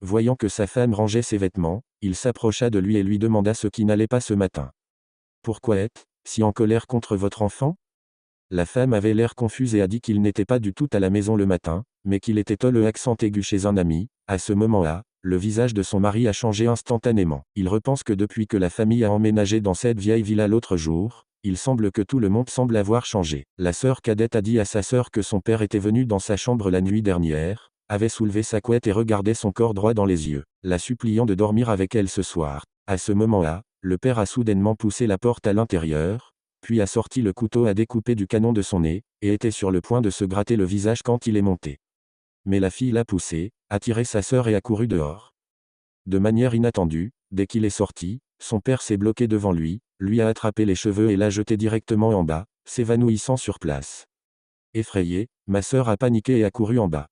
Voyant que sa femme rangeait ses vêtements, il s'approcha de lui et lui demanda ce qui n'allait pas ce matin. « Pourquoi êtes-vous si en colère contre votre enfant ?» La femme avait l'air confuse et a dit qu'il n'était pas du tout à la maison le matin, mais qu'il était le accent aigu chez un ami. À ce moment-là, le visage de son mari a changé instantanément. Il repense que depuis que la famille a emménagé dans cette vieille villa l'autre jour, il semble que tout le monde semble avoir changé. La sœur cadette a dit à sa sœur que son père était venu dans sa chambre la nuit dernière, avait soulevé sa couette et regardait son corps droit dans les yeux, la suppliant de dormir avec elle ce soir. À ce moment-là, le père a soudainement poussé la porte à l'intérieur, puis a sorti le couteau à découper du canon de son nez, et était sur le point de se gratter le visage quand il est monté. Mais la fille l'a poussé, a tiré sa sœur et a couru dehors. De manière inattendue, dès qu'il est sorti, son père s'est bloqué devant lui a attrapé les cheveux et l'a jeté directement en bas, s'évanouissant sur place. Effrayée, ma sœur a paniqué et a couru en bas.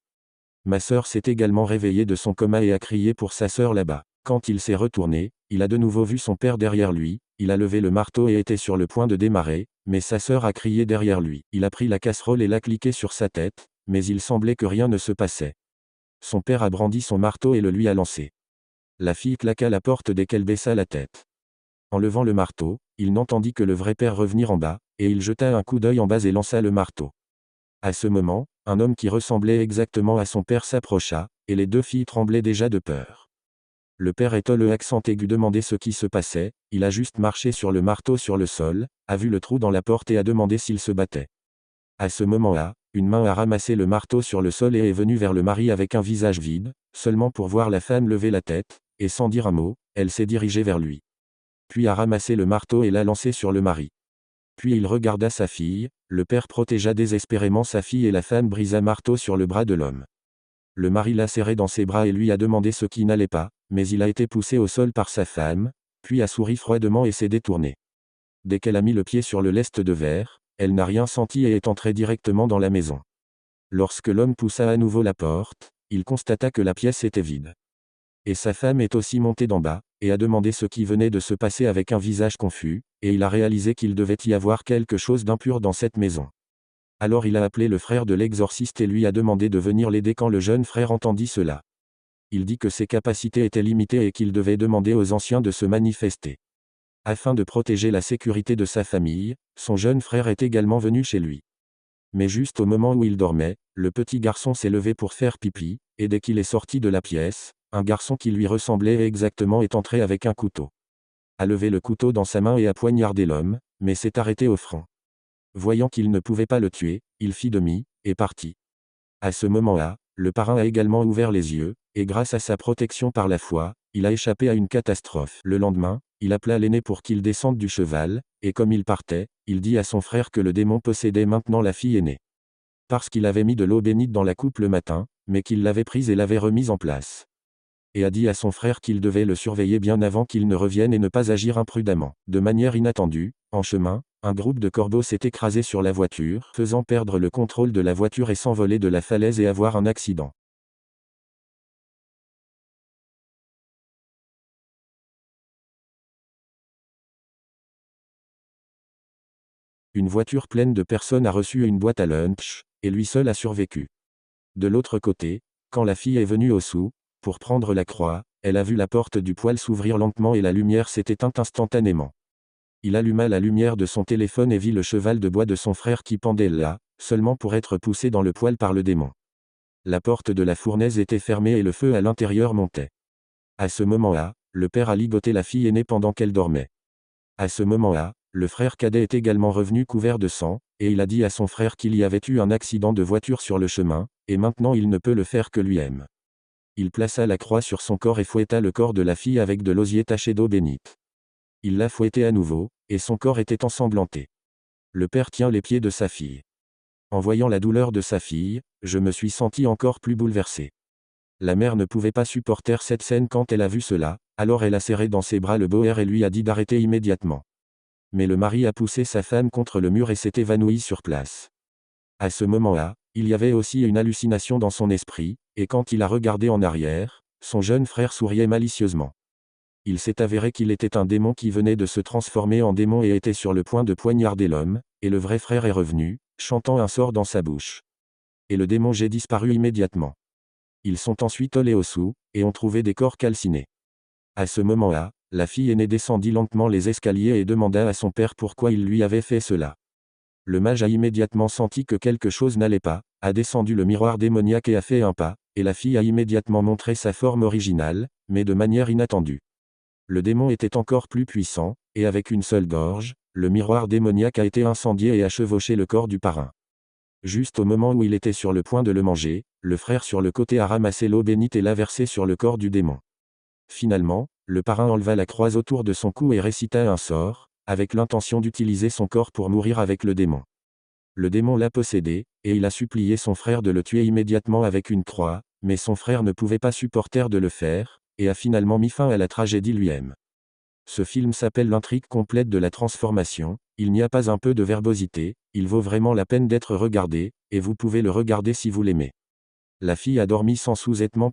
Ma sœur s'est également réveillée de son coma et a crié pour sa sœur là-bas. Quand il s'est retourné, il a de nouveau vu son père derrière lui, il a levé le marteau et était sur le point de démarrer, mais sa sœur a crié derrière lui. Il a pris la casserole et l'a cliquée sur sa tête, mais il semblait que rien ne se passait. Son père a brandi son marteau et le lui a lancé. La fille claqua la porte dès qu'elle baissa la tête. En levant le marteau, il n'entendit que le vrai père revenir en bas, et il jeta un coup d'œil en bas et lança le marteau. À ce moment, un homme qui ressemblait exactement à son père s'approcha, et les deux filles tremblaient déjà de peur. Le père est le accent aigu demandait ce qui se passait, il a juste marché sur le marteau sur le sol, a vu le trou dans la porte et a demandé s'il se battait. À ce moment-là, une main a ramassé le marteau sur le sol et est venue vers le mari avec un visage vide, seulement pour voir la femme lever la tête, et sans dire un mot, elle s'est dirigée vers lui. Puis a ramassé le marteau et l'a lancé sur le mari. Puis il regarda sa fille, le père protégea désespérément sa fille et la femme brisa marteau sur le bras de l'homme. Le mari l'a serré dans ses bras et lui a demandé ce qui n'allait pas, mais il a été poussé au sol par sa femme, puis a souri froidement et s'est détourné. Dès qu'elle a mis le pied sur le lest de verre, elle n'a rien senti et est entrée directement dans la maison. Lorsque l'homme poussa à nouveau la porte, il constata que la pièce était vide. Et sa femme est aussi montée d'en bas, et a demandé ce qui venait de se passer avec un visage confus, et il a réalisé qu'il devait y avoir quelque chose d'impur dans cette maison. Alors il a appelé le frère de l'exorciste et lui a demandé de venir l'aider quand le jeune frère entendit cela. Il dit que ses capacités étaient limitées et qu'il devait demander aux anciens de se manifester. Afin de protéger la sécurité de sa famille, son jeune frère est également venu chez lui. Mais juste au moment où il dormait, le petit garçon s'est levé pour faire pipi, et dès qu'il est sorti de la pièce, un garçon qui lui ressemblait exactement est entré avec un couteau. A levé le couteau dans sa main et a poignardé l'homme, mais s'est arrêté au front. Voyant qu'il ne pouvait pas le tuer, il fit demi, et partit. À ce moment-là, le parrain a également ouvert les yeux, et grâce à sa protection par la foi, il a échappé à une catastrophe. Le lendemain, il appela l'aîné pour qu'il descende du cheval, et comme il partait, il dit à son frère que le démon possédait maintenant la fille aînée. Parce qu'il avait mis de l'eau bénite dans la coupe le matin, mais qu'il l'avait prise et l'avait remise en place. Et a dit à son frère qu'il devait le surveiller bien avant qu'il ne revienne et ne pas agir imprudemment. De manière inattendue, en chemin, un groupe de corbeaux s'est écrasé sur la voiture, faisant perdre le contrôle de la voiture et s'envoler de la falaise et avoir un accident. Une voiture pleine de personnes a reçu une boîte à lunch, et lui seul a survécu. De l'autre côté, quand la fille est venue au sou, pour prendre la croix, elle a vu la porte du poêle s'ouvrir lentement et la lumière s'est éteinte instantanément. Il alluma la lumière de son téléphone et vit le cheval de bois de son frère qui pendait là, seulement pour être poussé dans le poêle par le démon. La porte de la fournaise était fermée et le feu à l'intérieur montait. À ce moment-là, le père a ligoté la fille aînée pendant qu'elle dormait. À ce moment-là, le frère cadet est également revenu couvert de sang, et il a dit à son frère qu'il y avait eu un accident de voiture sur le chemin, et maintenant il ne peut le faire que lui-même. Il plaça la croix sur son corps et fouetta le corps de la fille avec de l'osier taché d'eau bénite. Il l'a fouetté à nouveau, et son corps était ensanglanté. Le père tient les pieds de sa fille. En voyant la douleur de sa fille, je me suis senti encore plus bouleversé. La mère ne pouvait pas supporter cette scène quand elle a vu cela, alors elle a serré dans ses bras le boer et lui a dit d'arrêter immédiatement. Mais le mari a poussé sa femme contre le mur et s'est évanoui sur place. À ce moment-là, il y avait aussi une hallucination dans son esprit, et quand il a regardé en arrière, son jeune frère souriait malicieusement. Il s'est avéré qu'il était un démon qui venait de se transformer en démon et était sur le point de poignarder l'homme, et le vrai frère est revenu, chantant un sort dans sa bouche. Et le démon j'ai disparu immédiatement. ils sont ensuite allés au sous, et ont trouvé des corps calcinés. À ce moment-là, la fille aînée descendit lentement les escaliers et demanda à son père pourquoi il lui avait fait cela. Le mage a immédiatement senti que quelque chose n'allait pas, a descendu le miroir démoniaque et a fait un pas, et la fille a immédiatement montré sa forme originale, mais de manière inattendue. Le démon était encore plus puissant, et avec une seule gorge, le miroir démoniaque a été incendié et a chevauché le corps du parrain. Juste au moment où il était sur le point de le manger, le frère sur le côté a ramassé l'eau bénite et l'a versée sur le corps du démon. Finalement, le parrain enleva la croix autour de son cou et récita un sort, avec l'intention d'utiliser son corps pour mourir avec le démon. Le démon l'a possédé, et il a supplié son frère de le tuer immédiatement avec une croix, mais son frère ne pouvait pas supporter de le faire, et a finalement mis fin à la tragédie lui-même. Ce film s'appelle L'intrigue complète de la transformation, il n'y a pas un peu de verbosité, il vaut vraiment la peine d'être regardé, et vous pouvez le regarder si vous l'aimez. La fille a dormi sans sous-vêtements.